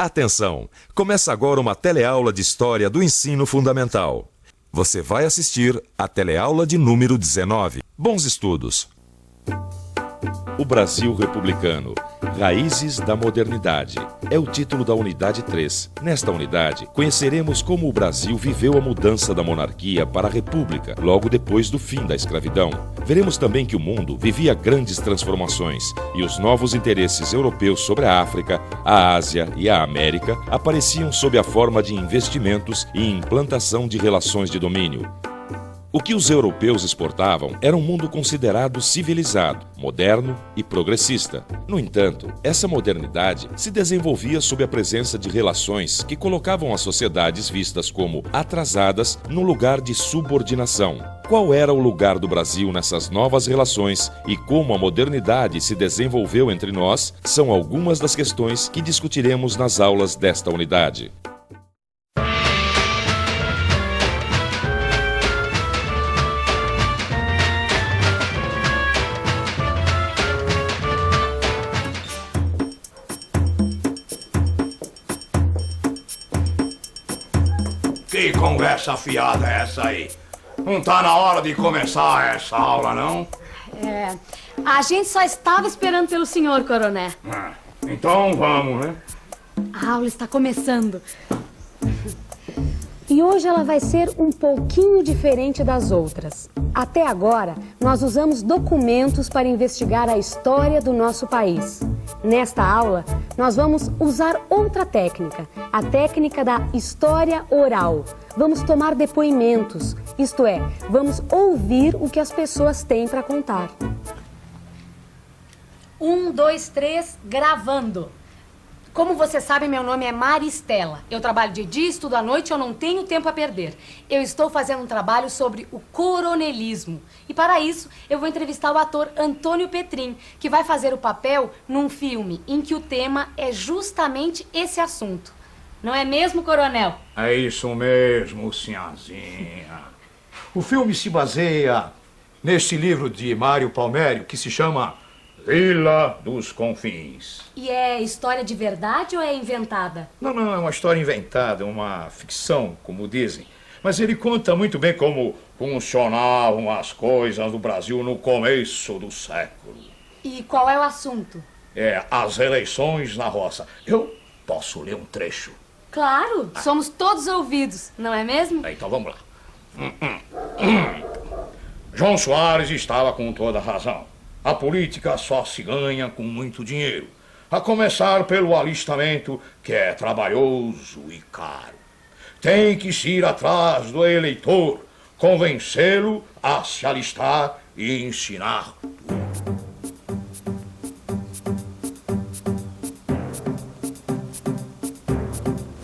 Atenção! Começa agora uma teleaula de História do Ensino Fundamental. Você vai assistir a teleaula de número 19. Bons estudos! O Brasil Republicano, Raízes da Modernidade, é o título da unidade 3. Nesta unidade, conheceremos como o Brasil viveu a mudança da monarquia para a república, logo depois do fim da escravidão. Veremos também que o mundo vivia grandes transformações e os novos interesses europeus sobre a África, a Ásia e a América apareciam sob a forma de investimentos e implantação de relações de domínio. O que os europeus exportavam era um mundo considerado civilizado, moderno e progressista. No entanto, essa modernidade se desenvolvia sob a presença de relações que colocavam as sociedades vistas como atrasadas no lugar de subordinação. Qual era o lugar do Brasil nessas novas relações e como a modernidade se desenvolveu entre nós são algumas das questões que discutiremos nas aulas desta unidade. Que conversa fiada é essa aí? Não tá na hora de começar essa aula, não? A gente só estava esperando pelo senhor, coronel. Então vamos, né? A aula está começando. E hoje ela vai ser um pouquinho diferente das outras. Até agora, nós usamos documentos para investigar a história do nosso país. Nesta aula, nós vamos usar outra técnica, a técnica da história oral. Vamos tomar depoimentos, isto é, vamos ouvir o que as pessoas têm para contar. 1, 2, 3, gravando. Como você sabe, meu nome é Maristela. Eu trabalho de dia, estudo à noite, eu não tenho tempo a perder. Eu estou fazendo um trabalho sobre o coronelismo. E para isso, eu vou entrevistar o ator Antônio Petrin, que vai fazer o papel num filme em que o tema é justamente esse assunto. Não é mesmo, coronel? É isso mesmo, senhorzinha. O filme se baseia neste livro de Mário Palmério que se chama Vila dos Confins. E é história de verdade ou é inventada? Não, é uma história inventada, uma ficção, como dizem. Mas ele conta muito bem como funcionavam as coisas no Brasil no começo do século. E qual é o assunto? As eleições na roça. Eu posso ler um trecho? Claro, somos todos ouvidos, não é mesmo? Então vamos lá. João Soares estava com toda razão. A política só se ganha com muito dinheiro, a começar pelo alistamento, que é trabalhoso e caro. Tem que se ir atrás do eleitor, convencê-lo a se alistar e ensinar tudo.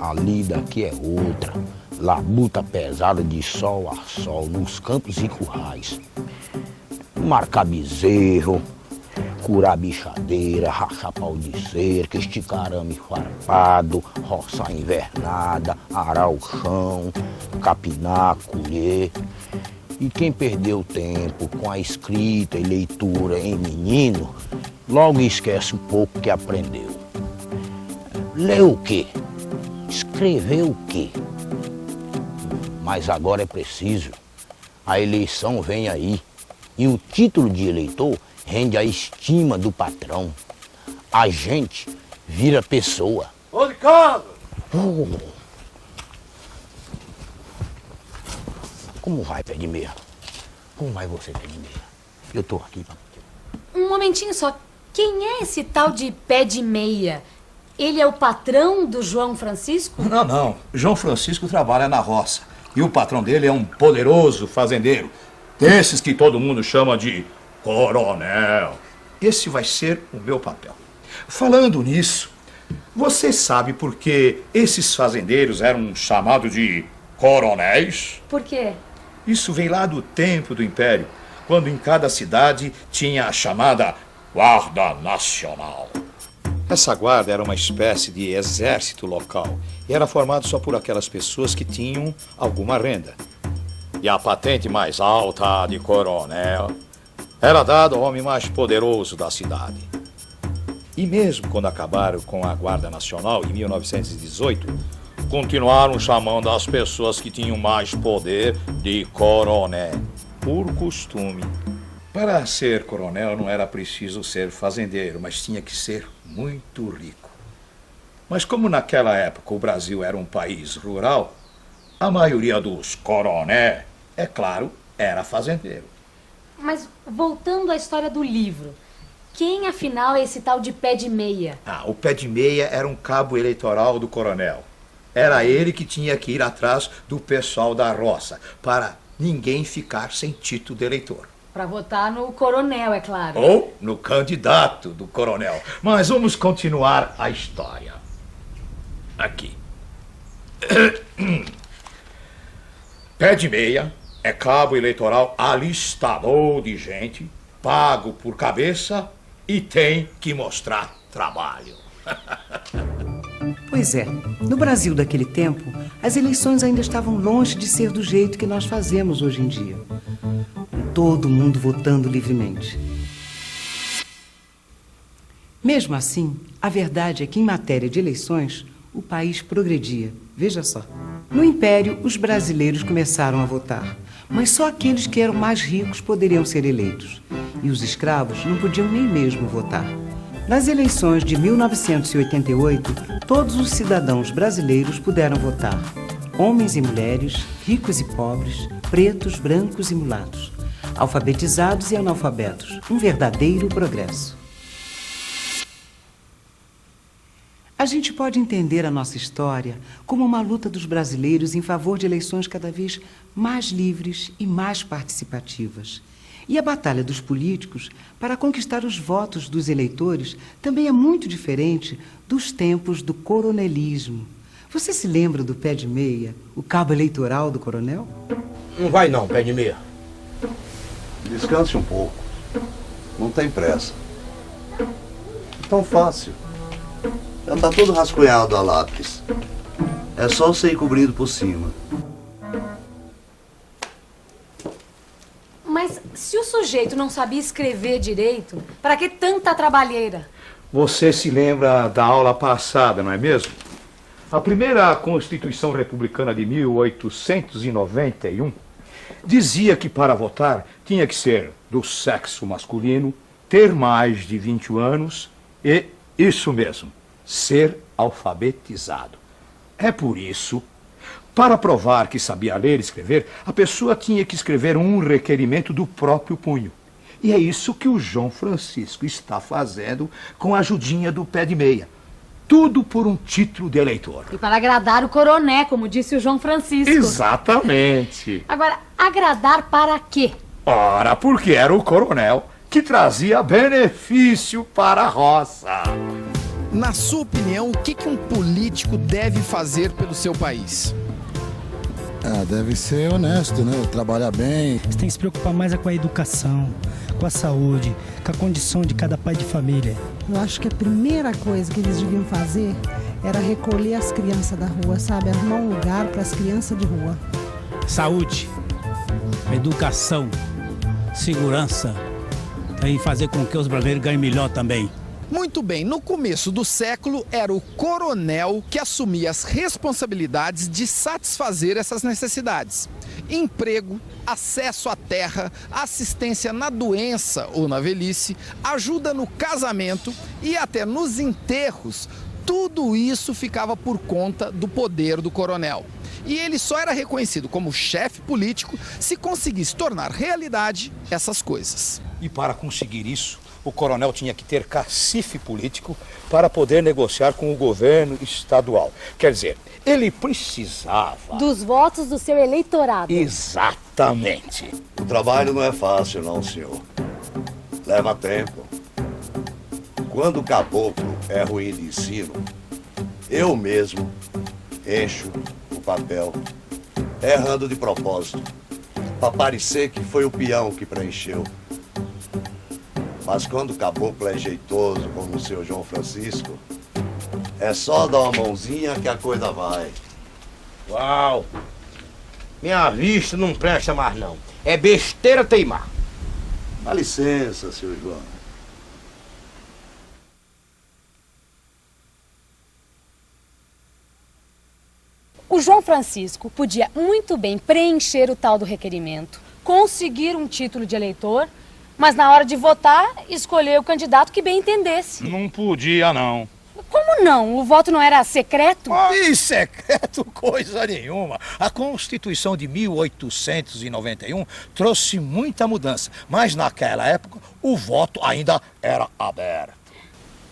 A lida aqui é outra, labuta pesada de sol a sol, nos campos e currais. Marcar bezerro, curar bichadeira, rachar pau de cerca, esticar arame farpado, roçar invernada, arar o chão, capinar, colher. E quem perdeu tempo com a escrita e leitura em menino, logo esquece um pouco que aprendeu. Leu o quê? Escreveu o quê? Mas agora é preciso. A eleição vem aí. E o título de eleitor rende a estima do patrão. A gente vira pessoa. Ô, de casa! Como vai, pé de meia? Como vai você, pé de meia? Eu tô aqui. Um momentinho só. Quem é esse tal de pé de meia? Ele é o patrão do João Francisco? Não. João Francisco trabalha na roça. E o patrão dele é um poderoso fazendeiro. Desses que todo mundo chama de coronel. Esse vai ser o meu papel. Falando nisso, você sabe por que esses fazendeiros eram chamados de coronéis? Por quê? Isso vem lá do tempo do Império, quando em cada cidade tinha a chamada Guarda Nacional. Essa guarda era uma espécie de exército local e era formado só por aquelas pessoas que tinham alguma renda. E a patente mais alta, a de coronel, era dada ao homem mais poderoso da cidade. E mesmo quando acabaram com a Guarda Nacional em 1918, continuaram chamando as pessoas que tinham mais poder de coronel, por costume. Para ser coronel não era preciso ser fazendeiro, mas tinha que ser muito rico. Mas como naquela época o Brasil era um país rural, a maioria dos coronéis, é claro, era fazendeiro. Mas voltando à história do livro, quem afinal é esse tal de Pé de Meia? O Pé de Meia era um cabo eleitoral do coronel. Era ele que tinha que ir atrás do pessoal da roça, para ninguém ficar sem título de eleitor. Para votar no coronel, é claro. Ou no candidato do coronel. Mas vamos continuar a história. Aqui. Pé de Meia é cabo eleitoral alistador de gente, pago por cabeça e tem que mostrar trabalho. Pois é, no Brasil daquele tempo, as eleições ainda estavam longe de ser do jeito que nós fazemos hoje em dia. Com todo mundo votando livremente. Mesmo assim, a verdade é que em matéria de eleições, o país progredia. Veja só. No Império, os brasileiros começaram a votar, mas só aqueles que eram mais ricos poderiam ser eleitos. E os escravos não podiam nem mesmo votar. Nas eleições de 1988, todos os cidadãos brasileiros puderam votar. Homens e mulheres, ricos e pobres, pretos, brancos e mulatos, alfabetizados e analfabetos. Um verdadeiro progresso. A gente pode entender a nossa história como uma luta dos brasileiros em favor de eleições cada vez mais livres e mais participativas. E a batalha dos políticos para conquistar os votos dos eleitores também é muito diferente dos tempos do coronelismo. Você se lembra do Pé de Meia, o cabo eleitoral do coronel? Não vai não, Pé de Meia. Descanse um pouco. Não tem pressa. Tão fácil. Já tá todo rascunhado a lápis. É só você ir cobrindo por cima. Mas se o sujeito não sabia escrever direito, para que tanta trabalheira? Você se lembra da aula passada, não é mesmo? A primeira Constituição Republicana de 1891 dizia que para votar tinha que ser do sexo masculino, ter mais de 20 anos e, isso mesmo, ser alfabetizado. É por isso, para provar que sabia ler e escrever, a pessoa tinha que escrever um requerimento do próprio punho. E é isso que o João Francisco está fazendo com a ajudinha do Pé de Meia. Tudo por um título de eleitor. E para agradar o coronel, como disse o João Francisco. Exatamente. Agora, agradar para quê? Ora, porque era o coronel que trazia benefício para a roça. Na sua opinião, o que um político deve fazer pelo seu país? Deve ser honesto, né? Trabalhar bem. Você tem que se preocupar mais com a educação, com a saúde, com a condição de cada pai de família. Eu acho que a primeira coisa que eles deviam fazer era recolher as crianças da rua, sabe? Arrumar um lugar para as crianças de rua. Saúde, educação, segurança e fazer com que os brasileiros ganhem melhor também. Muito bem, no começo do século era o coronel que assumia as responsabilidades de satisfazer essas necessidades. Emprego, acesso à terra, assistência na doença ou na velhice, ajuda no casamento e até nos enterros. Tudo isso ficava por conta do poder do coronel. E ele só era reconhecido como chefe político se conseguisse tornar realidade essas coisas. E para conseguir isso, o coronel tinha que ter cacife político para poder negociar com o governo estadual. Quer dizer, ele precisava... Dos votos do seu eleitorado. Exatamente. O trabalho não é fácil, não, senhor. Leva tempo. Quando o caboclo é ruim de ensino, eu mesmo encho o papel, errando de propósito, para parecer que foi o peão que preencheu. Mas quando o caboclo é jeitoso, como o seu João Francisco, é só dar uma mãozinha que a coisa vai. Uau! Minha vista não presta mais não. É besteira teimar. Dá licença, seu João. O João Francisco podia muito bem preencher o tal do requerimento, conseguir um título de eleitor, mas na hora de votar, escolher o candidato que bem entendesse. Não podia, não. Como não? O voto não era secreto? E secreto coisa nenhuma. A Constituição de 1891 trouxe muita mudança, mas naquela época o voto ainda era aberto.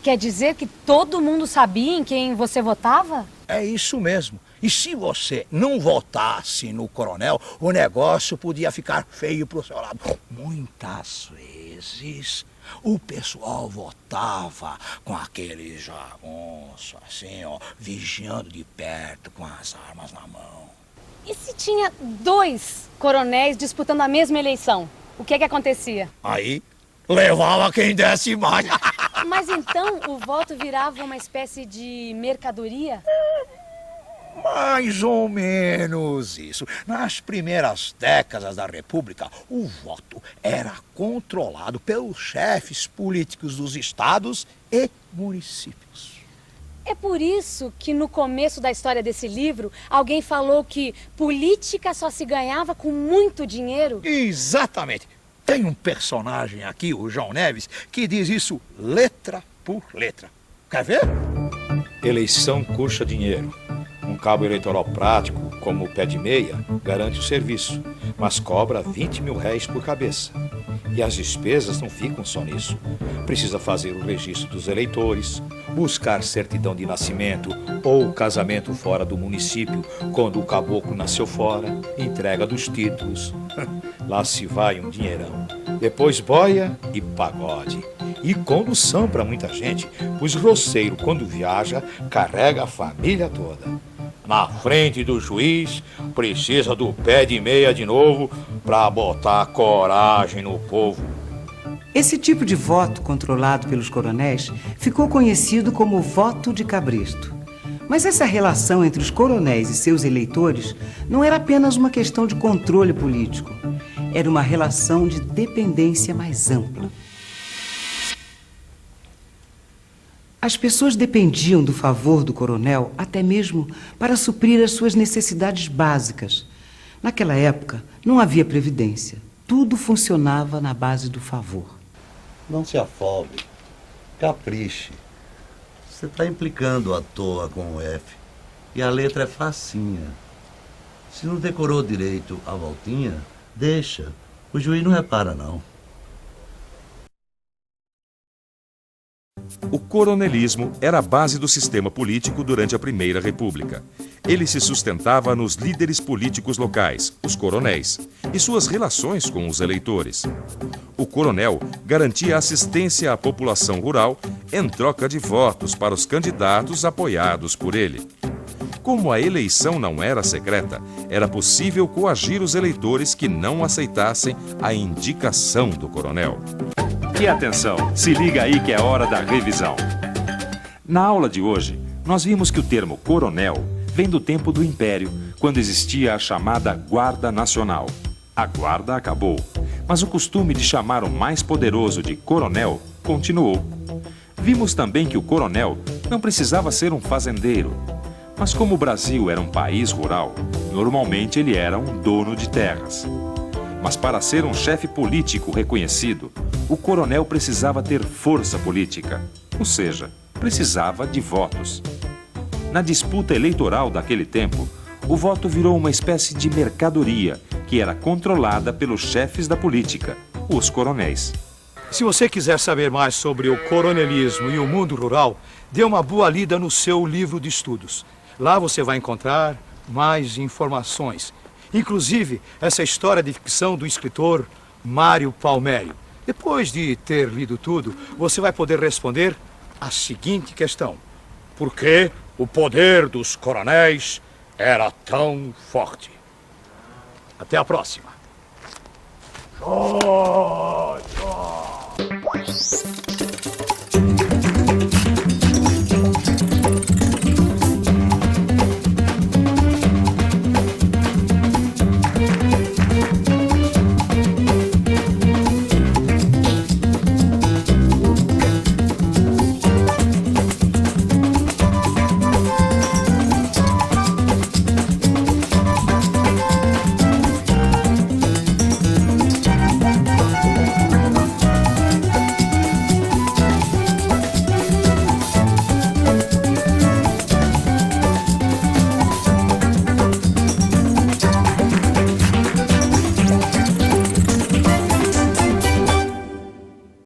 Quer dizer que todo mundo sabia em quem você votava? É isso mesmo. E se você não votasse no coronel, o negócio podia ficar feio pro seu lado. Muitas vezes o pessoal votava com aquele jagunço, assim, ó, vigiando de perto com as armas na mão. E se tinha 2 coronéis disputando a mesma eleição? O que é que acontecia? Aí levava quem desse mais. Mas então o voto virava uma espécie de mercadoria? Mais ou menos isso. Nas primeiras décadas da República, o voto era controlado pelos chefes políticos dos estados e municípios. É por isso que no começo da história desse livro, alguém falou que política só se ganhava com muito dinheiro? Exatamente. Tem um personagem aqui, o João Neves, que diz isso letra por letra. Quer ver? Eleição custa dinheiro. Um cabo eleitoral prático, como o pé de meia, garante o serviço, mas cobra 20 mil réis por cabeça. E as despesas não ficam só nisso. Precisa fazer o registro dos eleitores, buscar certidão de nascimento ou casamento fora do município, quando o caboclo nasceu fora, entrega dos títulos. Lá se vai um dinheirão. Depois boia e pagode. E condução para muita gente, pois roceiro, quando viaja, carrega a família toda. Na frente do juiz, precisa do pé de meia de novo para botar coragem no povo. Esse tipo de voto controlado pelos coronéis ficou conhecido como voto de cabresto. Mas essa relação entre os coronéis e seus eleitores não era apenas uma questão de controle político. Era uma relação de dependência mais ampla. As pessoas dependiam do favor do coronel até mesmo para suprir as suas necessidades básicas. Naquela época, não havia previdência. Tudo funcionava na base do favor. Não se afobe. Capriche. Você está implicando à toa com o F. E a letra é facinha. Se não decorou direito a voltinha, deixa. O juiz não repara, não. O coronelismo era a base do sistema político durante a Primeira República. Ele se sustentava nos líderes políticos locais, os coronéis, e suas relações com os eleitores. O coronel garantia assistência à população rural em troca de votos para os candidatos apoiados por ele. Como a eleição não era secreta, era possível coagir os eleitores que não aceitassem a indicação do coronel. E atenção, se liga aí que é hora da revisão. Na aula de hoje, nós vimos que o termo coronel vem do tempo do Império, quando existia a chamada Guarda Nacional. A guarda acabou, mas o costume de chamar o mais poderoso de coronel continuou. Vimos também que o coronel não precisava ser um fazendeiro, mas como o Brasil era um país rural, normalmente ele era um dono de terras. Mas para ser um chefe político reconhecido, o coronel precisava ter força política, ou seja, precisava de votos. Na disputa eleitoral daquele tempo, o voto virou uma espécie de mercadoria que era controlada pelos chefes da política, os coronéis. Se você quiser saber mais sobre o coronelismo e o mundo rural, dê uma boa lida no seu livro de estudos. Lá você vai encontrar mais informações. Inclusive, essa história de ficção do escritor Mário Palmério. Depois de ter lido tudo, você vai poder responder a seguinte questão: por que o poder dos coronéis era tão forte? Até a próxima. Oh!